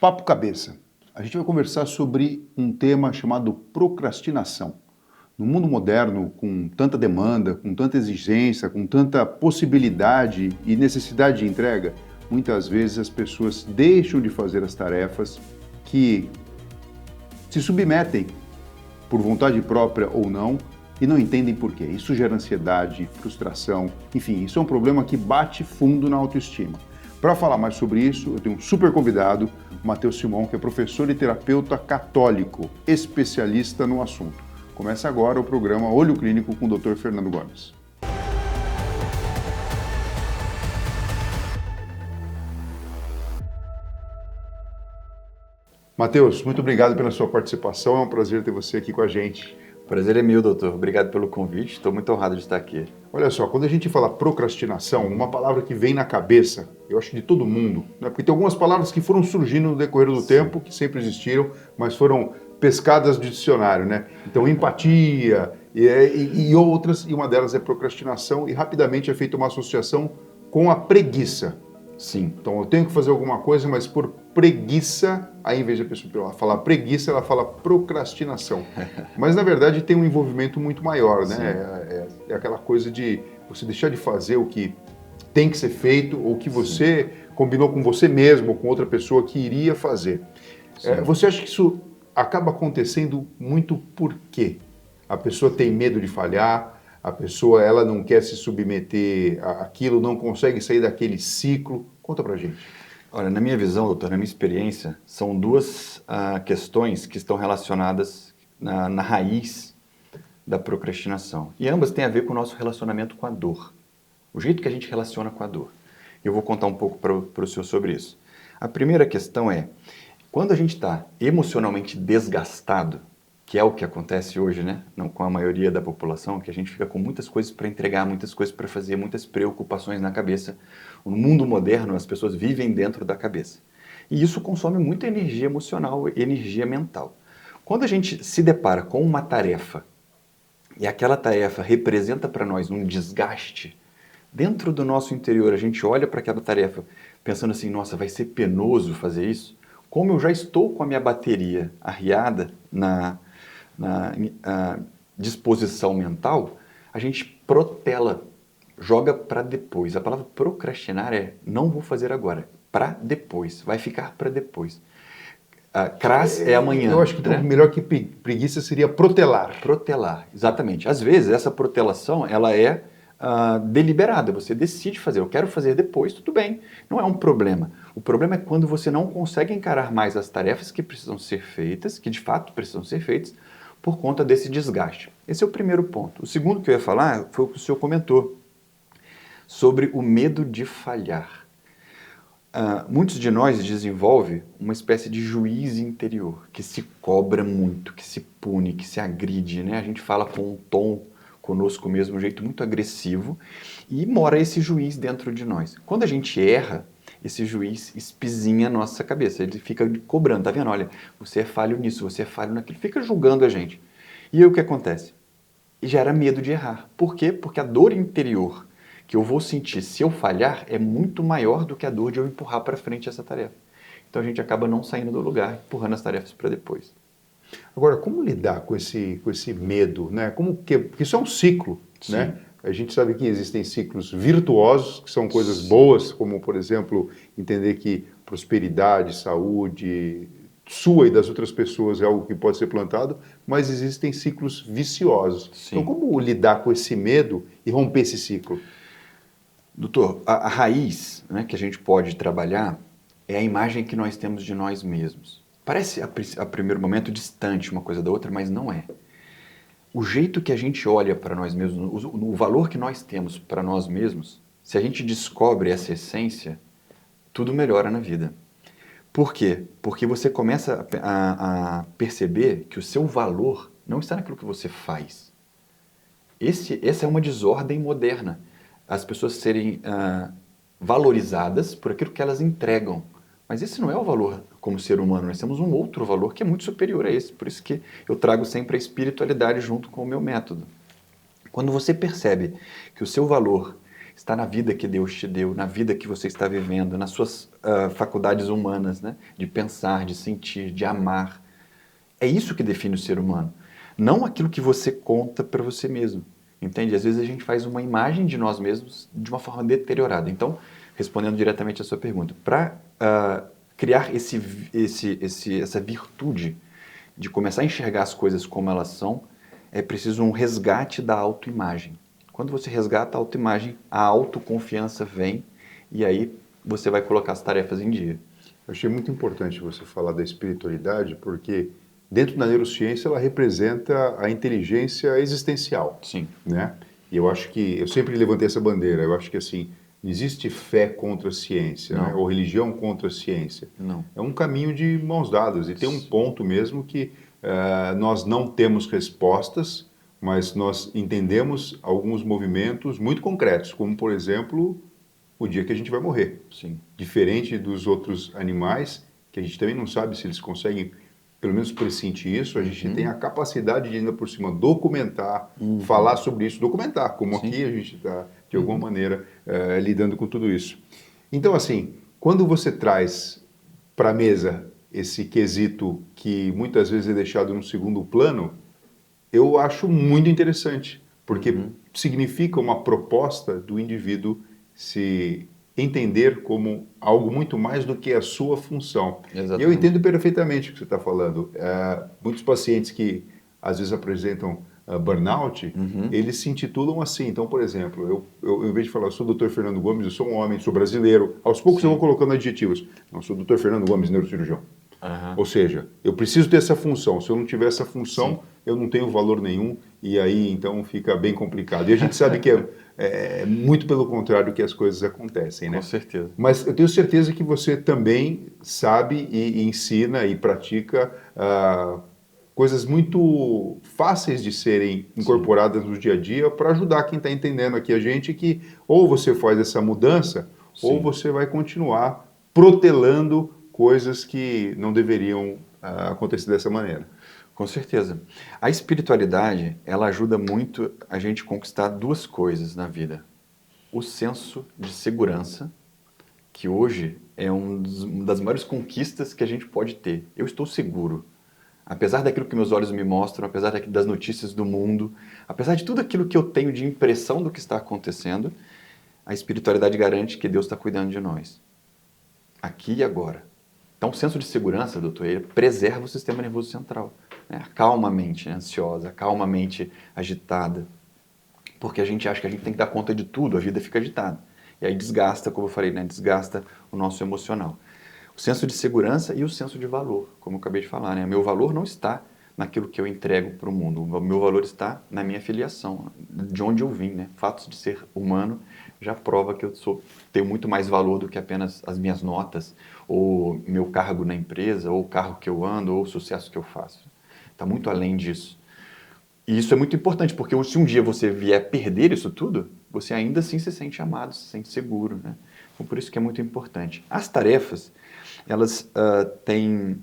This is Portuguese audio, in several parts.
Papo Cabeça. A gente vai conversar sobre um tema chamado procrastinação. No mundo moderno, com tanta demanda, com tanta exigência, com tanta possibilidade e necessidade de entrega, muitas vezes as pessoas deixam de fazer as tarefas que se submetem, por vontade própria ou não, e não entendem por quê. Isso gera ansiedade, frustração, enfim, isso é um problema que bate fundo na autoestima. Para falar mais sobre isso, eu tenho um super convidado, Matheus Simon, que é professor e terapeuta católico, especialista no assunto. Começa agora o programa Olho Clínico com o Dr. Fernando Gomes. Matheus, muito obrigado pela sua participação, é um prazer ter você aqui com a gente. Prazer é meu, doutor. Obrigado pelo convite. Estou muito honrado de estar aqui. Olha só, quando a gente fala procrastinação, uma palavra que vem na cabeça, eu acho de todo mundo, né? Porque tem algumas palavras que foram surgindo no decorrer do tempo, que sempre existiram, mas foram pescadas do dicionário, né? Então, empatia e outras, e uma delas é procrastinação, e rapidamente é feita uma associação com a preguiça. Sim. Então, eu tenho que fazer alguma coisa, mas por preguiça, aí em vez de a pessoa falar preguiça, ela fala procrastinação. Mas, na verdade, tem um envolvimento muito maior, né? É aquela coisa de você deixar de fazer o que tem que ser feito, ou que você combinou com você mesmo, ou com outra pessoa que iria fazer. Você acha que isso acaba acontecendo muito por quê? A pessoa tem medo de falhar, a pessoa ela não quer se submeter àquilo, não consegue sair daquele ciclo. Conta pra gente. Olha, na minha visão, doutor, na minha experiência, são duas questões que estão relacionadas na raiz da procrastinação. E ambas têm a ver com o nosso relacionamento com a dor. O jeito que a gente relaciona com a dor. Eu vou contar um pouco para o senhor sobre isso. A primeira questão é, quando a gente está emocionalmente desgastado, que é o que acontece hoje, né? Não, com a maioria da população, que a gente fica com muitas coisas para entregar, muitas coisas para fazer, muitas preocupações na cabeça. No mundo moderno, as pessoas vivem dentro da cabeça. E isso consome muita energia emocional, energia mental. Quando a gente se depara com uma tarefa, e aquela tarefa representa para nós um desgaste, dentro do nosso interior a gente olha para aquela tarefa pensando assim, nossa, vai ser penoso fazer isso? Como eu já estou com a minha bateria arriada na disposição mental, a gente protela, joga para depois. A palavra procrastinar é não vou fazer agora, para depois, vai ficar para depois. Cras é amanhã. Eu acho que melhor que preguiça seria protelar. Protelar, exatamente. Às vezes essa protelação ela é deliberada, você decide fazer, eu quero fazer depois, tudo bem, não é um problema. O problema é quando você não consegue encarar mais as tarefas que precisam ser feitas, que de fato precisam ser feitas, por conta desse desgaste. Esse é o primeiro ponto. O segundo que eu ia falar foi o que o senhor comentou, sobre o medo de falhar. Muitos de nós desenvolvem uma espécie de juiz interior, que se cobra muito, que se pune, que se agride, né? A gente fala com um tom conosco mesmo, um jeito muito agressivo, e mora esse juiz dentro de nós. Quando a gente erra, esse juiz espizinha a nossa cabeça, ele fica cobrando, tá vendo? Olha, você é falho nisso, você é falho naquilo, fica julgando a gente. E aí o que acontece? E gera medo de errar. Por quê? Porque a dor interior que eu vou sentir se eu falhar é muito maior do que a dor de eu empurrar para frente essa tarefa. Então a gente acaba não saindo do lugar, empurrando as tarefas para depois. Agora, como lidar com esse medo, né? Porque isso é um ciclo, né? A gente sabe que existem ciclos virtuosos, que são coisas boas, como, por exemplo, entender que prosperidade, saúde sua e das outras pessoas é algo que pode ser plantado, mas existem ciclos viciosos. Sim. Então, como lidar com esse medo e romper esse ciclo? Doutor, a raiz, né, que a gente pode trabalhar é a imagem que nós temos de nós mesmos. Parece, a primeiro momento, distante uma coisa da outra, mas não é. O jeito que a gente olha para nós mesmos, o valor que nós temos para nós mesmos, se a gente descobre essa essência, tudo melhora na vida. Por quê? Porque você começa a perceber que o seu valor não está naquilo que você faz. Essa é uma desordem moderna. As pessoas serem valorizadas por aquilo que elas entregam. Mas esse não é o valor como ser humano, nós temos um outro valor que é muito superior a esse, por isso que eu trago sempre a espiritualidade junto com o meu método. Quando você percebe que o seu valor está na vida que Deus te deu, na vida que você está vivendo, nas suas faculdades humanas, né? De pensar, de sentir, de amar. É isso que define o ser humano. Não aquilo que você conta para você mesmo. Entende? Às vezes a gente faz uma imagem de nós mesmos de uma forma deteriorada. Então, respondendo diretamente à sua pergunta, para criar essa virtude de começar a enxergar as coisas como elas são, é preciso um resgate da autoimagem. Quando você resgata a autoimagem, a autoconfiança vem e aí você vai colocar as tarefas em dia. Eu achei muito importante você falar da espiritualidade, porque dentro da neurociência ela representa a inteligência existencial. Sim. Né? E eu acho que, eu sempre levantei essa bandeira, eu acho que assim, não existe fé contra a ciência, né? Ou religião contra a ciência. Não. É um caminho de mãos dadas e tem um ponto mesmo que nós não temos respostas, mas nós entendemos alguns movimentos muito concretos, como por exemplo, o dia que a gente vai morrer. Sim. Diferente dos outros animais, que a gente também não sabe se eles conseguem, pelo menos pressentir isso, a gente tem a capacidade de ainda por cima documentar, falar sobre isso, documentar, como Sim. aqui a gente está, de alguma maneira, lidando com tudo isso. Então, assim, quando você traz para a mesa esse quesito que muitas vezes é deixado no segundo plano, eu acho muito interessante, porque significa uma proposta do indivíduo se entender como algo muito mais do que a sua função. Exatamente. E eu entendo perfeitamente o que você está falando. Muitos pacientes que às vezes apresentam burnout, eles se intitulam assim. Então, por exemplo, eu em vez de falar, eu sou o Dr. Fernando Gomes, eu sou um homem, sou brasileiro, aos poucos eu vou colocando adjetivos. Não, sou o Dr. Fernando Gomes, neurocirurgião. Ou seja, eu preciso ter essa função. Se eu não tiver essa função, eu não tenho valor nenhum e aí então fica bem complicado. E a gente sabe que é muito pelo contrário que as coisas acontecem, né? Com certeza. Mas eu tenho certeza que você também sabe e ensina e pratica coisas muito fáceis de serem incorporadas no dia a dia para ajudar quem está entendendo aqui a gente que ou você faz essa mudança ou você vai continuar protelando coisas que não deveriam acontecer dessa maneira. Com certeza. A espiritualidade, ela ajuda muito a gente conquistar duas coisas na vida. O senso de segurança, que hoje é uma das maiores conquistas que a gente pode ter. Eu estou seguro. Apesar daquilo que meus olhos me mostram, apesar das notícias do mundo, apesar de tudo aquilo que eu tenho de impressão do que está acontecendo, a espiritualidade garante que Deus está cuidando de nós. Aqui e agora. Então, o senso de segurança, doutor, ele preserva o sistema nervoso central. Né? Acalma a mente ansiosa, acalma a mente agitada. Porque a gente acha que a gente tem que dar conta de tudo, a vida fica agitada. E aí desgasta, como eu falei, né? Desgasta o nosso emocional. O senso de segurança e o senso de valor, como eu acabei de falar. Né? Meu valor não está naquilo que eu entrego para o mundo. O meu valor está na minha filiação, de onde eu vim. Né? Fatos de ser humano já prova que eu tenho muito mais valor do que apenas as minhas notas, ou meu cargo na empresa, ou o carro que eu ando, ou o sucesso que eu faço. Está muito além disso. E isso é muito importante, porque se um dia você vier perder isso tudo, você ainda assim se sente amado, se sente seguro. Né? Então, por isso que é muito importante. As tarefas, elas têm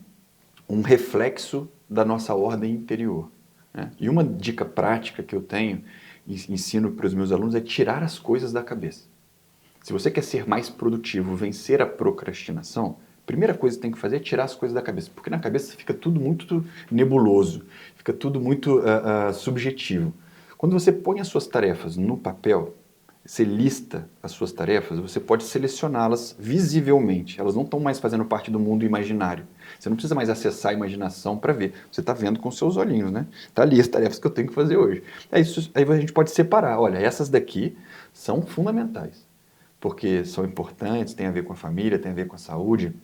um reflexo da nossa ordem interior. Né? E uma dica prática que eu tenho e ensino para os meus alunos é tirar as coisas da cabeça. Se você quer ser mais produtivo, vencer a procrastinação, a primeira coisa que tem que fazer é tirar as coisas da cabeça, porque na cabeça fica tudo muito nebuloso, fica tudo muito subjetivo. Quando você põe as suas tarefas no papel, você lista as suas tarefas, você pode selecioná-las visivelmente. Elas não estão mais fazendo parte do mundo imaginário. Você não precisa mais acessar a imaginação para ver. Você está vendo com seus olhinhos, né? Está ali as tarefas que eu tenho que fazer hoje. Aí a gente pode separar. Olha, essas daqui são fundamentais, porque são importantes, tem a ver com a família, tem a ver com a saúde,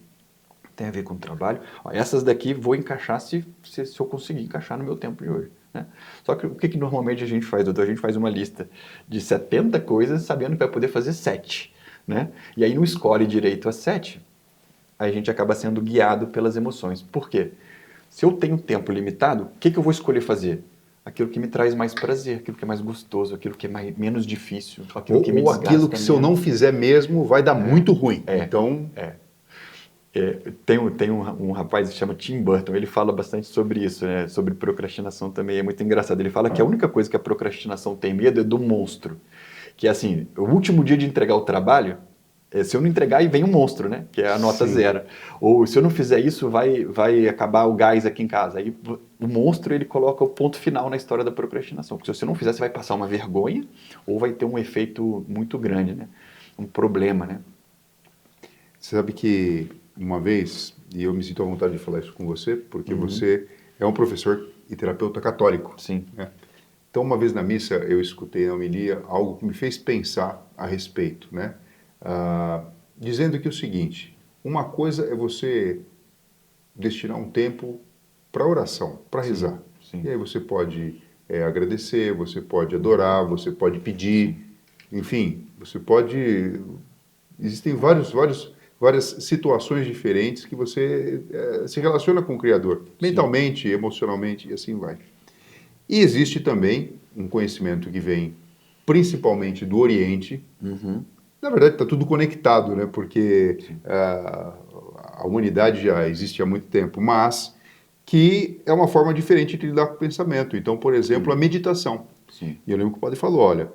tem a ver com o trabalho. Ó, essas daqui vou encaixar se eu conseguir encaixar no meu tempo de hoje. Né? Só que o que normalmente a gente faz, doutor? A gente faz uma lista de 70 coisas sabendo que vai poder fazer 7. Né? E aí não escolhe direito as 7, a gente acaba sendo guiado pelas emoções. Por quê? Se eu tenho tempo limitado, o que eu vou escolher fazer? Aquilo que me traz mais prazer, aquilo que é mais gostoso, aquilo que é menos difícil, aquilo que me desgasta. Ou aquilo que se eu não fizer mesmo vai dar muito ruim. Então... Tem um rapaz que se chama Tim Burton, ele fala bastante sobre isso, né? Sobre procrastinação também, é muito engraçado. Ele fala que a única coisa que a procrastinação tem medo é do monstro. Que é assim, o último dia de entregar o trabalho, se eu não entregar, aí vem um monstro, né? Que é a nota zero. Ou se eu não fizer isso, vai acabar o gás aqui em casa. Aí o monstro, ele coloca o ponto final na história da procrastinação. Porque se você não fizer, você vai passar uma vergonha ou vai ter um efeito muito grande, né? Um problema, né? Você sabe que uma vez, e eu me sinto à vontade de falar isso com você, porque você é um professor e terapeuta católico. Sim. Né? Então, uma vez na missa, eu escutei na homilia algo que me fez pensar a respeito, né? Dizendo que é o seguinte, uma coisa é você destinar um tempo para oração, para rezar. Sim. E aí você pode agradecer, você pode adorar, você pode pedir, enfim, você pode... Existem várias situações diferentes que você se relaciona com o Criador, mentalmente, emocionalmente, e assim vai. E existe também um conhecimento que vem principalmente do Oriente. Na verdade, está tudo conectado, né? Porque a humanidade já existe há muito tempo, mas que é uma forma diferente de lidar com o pensamento. Então, por exemplo, a meditação. Sim. E eu lembro que o padre falou, olha,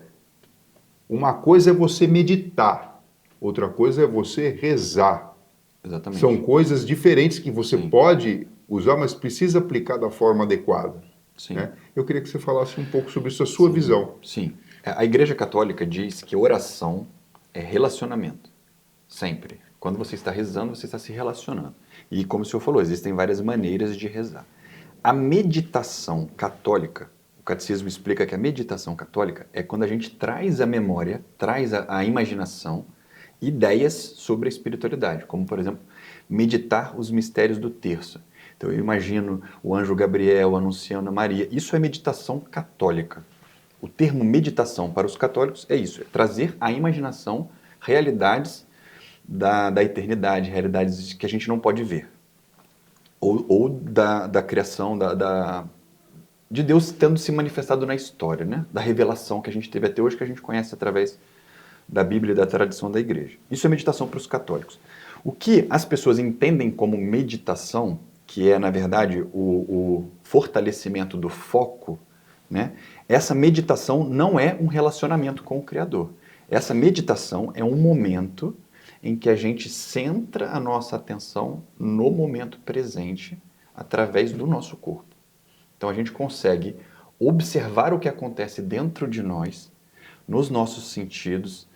uma coisa é você meditar, outra coisa é você rezar. Exatamente. São coisas diferentes que você pode usar, mas precisa aplicar da forma adequada. Sim. Né? Eu queria que você falasse um pouco sobre isso, a sua visão. Sim. A Igreja Católica diz que oração é relacionamento. Sempre. Quando você está rezando, você está se relacionando. E como o senhor falou, existem várias maneiras de rezar. A meditação católica, o catecismo explica que a meditação católica é quando a gente traz à memória, traz à imaginação ideias sobre a espiritualidade, como, por exemplo, meditar os mistérios do terço. Então, eu imagino o anjo Gabriel anunciando a Maria. Isso é meditação católica. O termo meditação para os católicos é isso, é trazer à imaginação realidades da eternidade, realidades que a gente não pode ver. Ou da criação, de Deus tendo se manifestado na história, né? Da revelação que a gente teve até hoje, que a gente conhece através da Bíblia e da tradição da igreja. Isso é meditação para os católicos. O que as pessoas entendem como meditação, que é, na verdade, o fortalecimento do foco, né? Essa meditação não é um relacionamento com o Criador. Essa meditação é um momento em que a gente centra a nossa atenção no momento presente através do nosso corpo. Então a gente consegue observar o que acontece dentro de nós, nos nossos sentidos,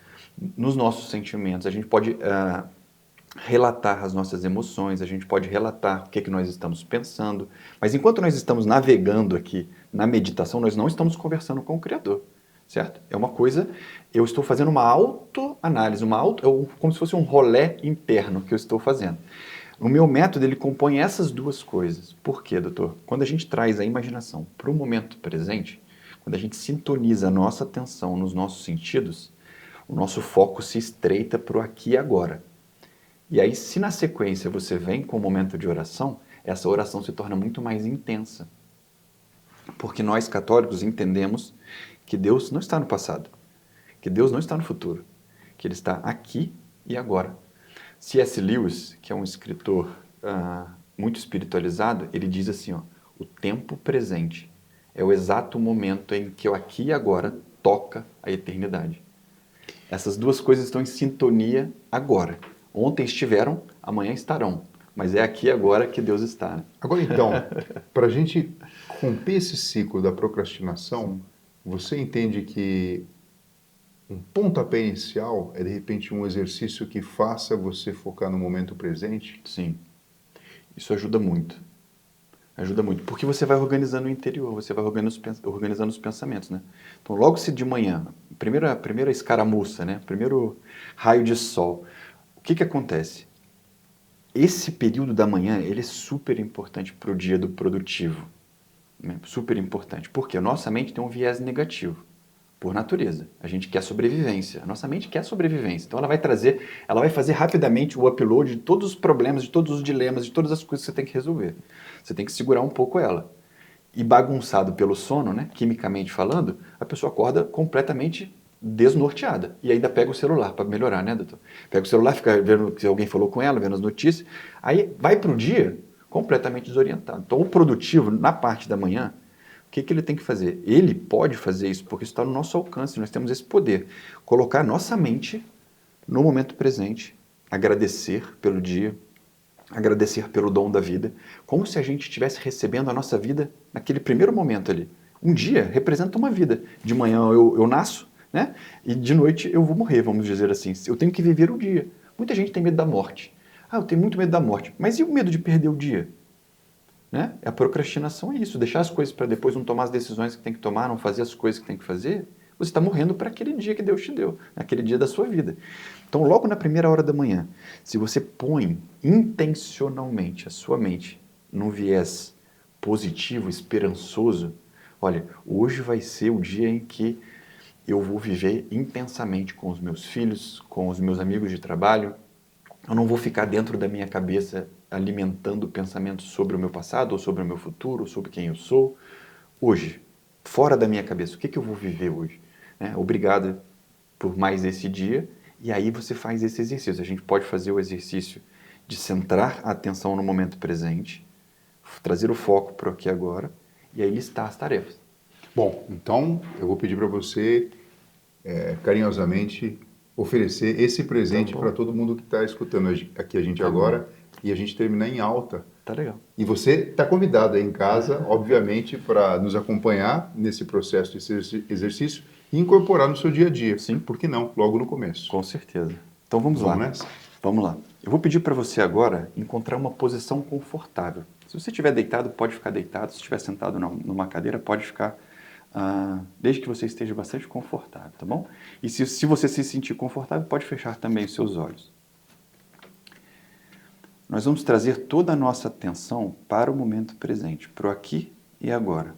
nos nossos sentimentos. A gente pode relatar as nossas emoções, a gente pode relatar o que nós estamos pensando, mas enquanto nós estamos navegando aqui na meditação, nós não estamos conversando com o Criador, certo? É uma coisa, eu estou fazendo uma autoanálise, como se fosse um rolê interno que eu estou fazendo. O meu método, ele compõe essas duas coisas. Por quê, doutor? Quando a gente traz a imaginação para o momento presente, quando a gente sintoniza a nossa atenção nos nossos sentidos, o nosso foco se estreita para o aqui e agora. E aí, se na sequência você vem com o momento de oração, essa oração se torna muito mais intensa. Porque nós católicos entendemos que Deus não está no passado, que Deus não está no futuro, que Ele está aqui e agora. C.S. Lewis, que é um escritor muito espiritualizado, ele diz assim, ó, o tempo presente é o exato momento em que o aqui e agora toca a eternidade. Essas duas coisas estão em sintonia agora. Ontem estiveram, amanhã estarão. Mas é aqui e agora que Deus está. Né? Agora então, para a gente romper esse ciclo da procrastinação, você entende que um pontapé inicial é de repente um exercício que faça você focar no momento presente? Sim. Isso ajuda muito. Ajuda muito. Porque você vai organizando o interior, você vai organizando os pensamentos, né? Então, logo se de manhã, a primeira escaramuça, né? Primeiro raio de sol. O que acontece? Esse período da manhã, ele é super importante para o dia do produtivo. Né? Super importante. Porque a nossa mente tem um viés negativo, por natureza. A gente quer sobrevivência. A nossa mente quer sobrevivência. Então ela vai fazer rapidamente o upload de todos os problemas, de todos os dilemas, de todas as coisas que você tem que resolver. Você tem que segurar um pouco ela. E bagunçado pelo sono, né, quimicamente falando, a pessoa acorda completamente desnorteada. E ainda pega o celular para melhorar, né, doutor? Pega o celular, fica vendo se alguém falou com ela, vendo as notícias. Aí vai para o dia completamente desorientado. Então o produtivo, na parte da manhã, o que ele tem que fazer? Ele pode fazer isso, porque isso está no nosso alcance, nós temos esse poder. Colocar nossa mente no momento presente, agradecer pelo dia, agradecer pelo dom da vida, como se a gente estivesse recebendo a nossa vida naquele primeiro momento ali. Um dia representa uma vida. De manhã eu nasço, né? E de noite eu vou morrer, vamos dizer assim. Eu tenho que viver o dia. Muita gente tem medo da morte. Ah, eu tenho muito medo da morte. Mas e o medo de perder o dia? Né? A procrastinação é isso, deixar as coisas para depois, não tomar as decisões que tem que tomar, não fazer as coisas que tem que fazer. Você está morrendo para aquele dia que Deus te deu, naquele dia da sua vida. Então, logo na primeira hora da manhã, se você põe intencionalmente a sua mente num viés positivo, esperançoso, olha, hoje vai ser o dia em que eu vou viver intensamente com os meus filhos, com os meus amigos de trabalho. Eu não vou ficar dentro da minha cabeça alimentando pensamentos sobre o meu passado, ou sobre o meu futuro, ou sobre quem eu sou. Hoje, fora da minha cabeça, o que eu vou viver hoje? Obrigado por mais esse dia. E aí você faz esse exercício. A gente pode fazer o exercício de centrar a atenção no momento presente, trazer o foco para o aqui e agora, e aí listar as tarefas. Bom, então eu vou pedir para você carinhosamente oferecer esse presente para todo mundo que está escutando aqui a gente agora e a gente terminar em alta. Tá legal. E você está convidado aí em casa, obviamente, para nos acompanhar nesse processo de exercício e incorporar no seu dia a dia. Sim. Por que não? Logo no começo. Com certeza. Então vamos lá. Nessa? Vamos lá. Eu vou pedir para você agora encontrar uma posição confortável. Se você estiver deitado, pode ficar deitado. Se estiver sentado numa cadeira, pode ficar, desde que você esteja bastante confortável, tá bom? E se você se sentir confortável, pode fechar também os seus olhos. Nós vamos trazer toda a nossa atenção para o momento presente, para o aqui e agora.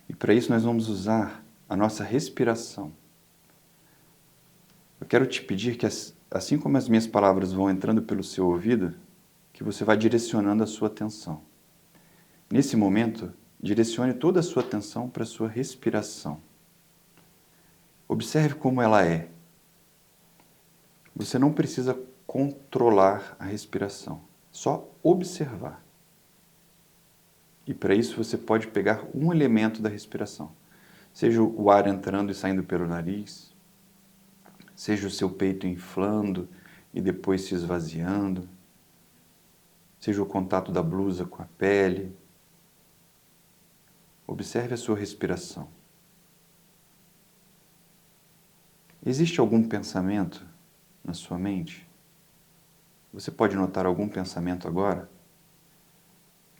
E para isso nós vamos usar a nossa respiração. Eu quero te pedir que, assim como as minhas palavras vão entrando pelo seu ouvido, que você vá direcionando a sua atenção. Nesse momento, direcione toda a sua atenção para a sua respiração. Observe como ela é. Você não precisa controlar a respiração, só observar. E para isso você pode pegar um elemento da respiração, seja o ar entrando e saindo pelo nariz, seja o seu peito inflando e depois se esvaziando, seja o contato da blusa com a pele. Observe a sua respiração. Existe algum pensamento na sua mente? Você pode notar algum pensamento agora?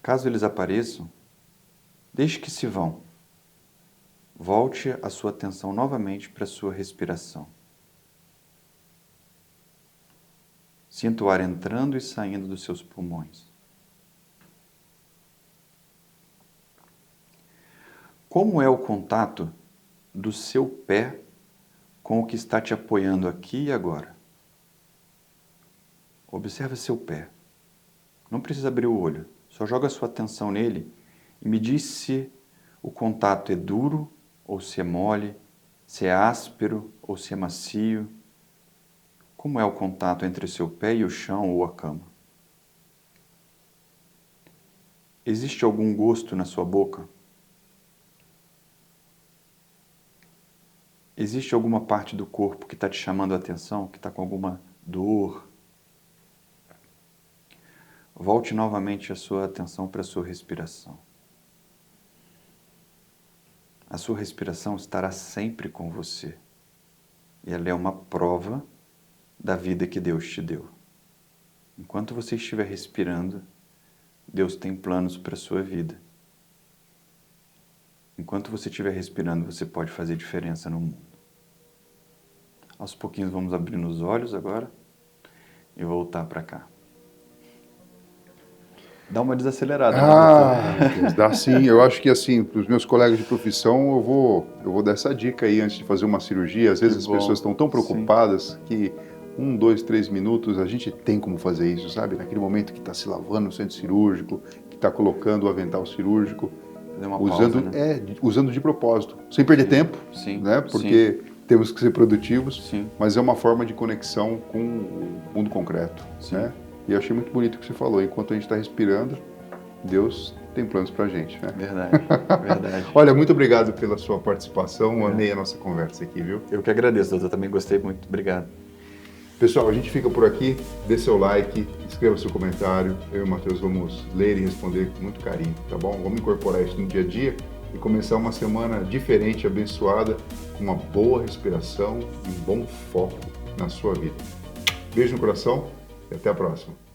Caso eles apareçam, deixe que se vão. Volte a sua atenção novamente para a sua respiração. Sinta o ar entrando e saindo dos seus pulmões. Como é o contato do seu pé com o que está te apoiando aqui e agora? Observe seu pé. Não precisa abrir o olho. Só joga a sua atenção nele e me diz se o contato é duro ou se é mole, se é áspero ou se é macio. Como é o contato entre o seu pé e o chão ou a cama? Existe algum gosto na sua boca? Existe alguma parte do corpo que está te chamando a atenção, que está com alguma dor? Volte novamente a sua atenção para a sua respiração. A sua respiração estará sempre com você. E ela é uma prova da vida que Deus te deu. Enquanto você estiver respirando, Deus tem planos para a sua vida. Enquanto você estiver respirando, você pode fazer diferença no mundo. Aos pouquinhos vamos abrindo os olhos agora e voltar para cá. Dá uma desacelerada. Deus, dá sim. Eu acho que assim, para os meus colegas de profissão, eu vou dar essa dica aí antes de fazer uma cirurgia. Às vezes as pessoas estão tão preocupadas que 1, 2, 3 minutos a gente tem como fazer isso, sabe? Naquele momento que está se lavando no centro cirúrgico, que está colocando o avental cirúrgico, usando de propósito, sem perder tempo, né? Porque temos que ser produtivos, mas é uma forma de conexão com o mundo concreto, né? E eu achei muito bonito o que você falou. Enquanto a gente está respirando, Deus tem planos pra gente, né? Verdade, verdade. Olha, muito obrigado pela sua participação, amei a nossa conversa aqui, viu? Eu que agradeço, doutor, também gostei muito. Obrigado. Pessoal, a gente fica por aqui, dê seu like, escreva seu comentário, eu e o Matheus vamos ler e responder com muito carinho, tá bom? Vamos incorporar isso no dia a dia e começar uma semana diferente, abençoada, com uma boa respiração e um bom foco na sua vida. Beijo no coração e até a próxima.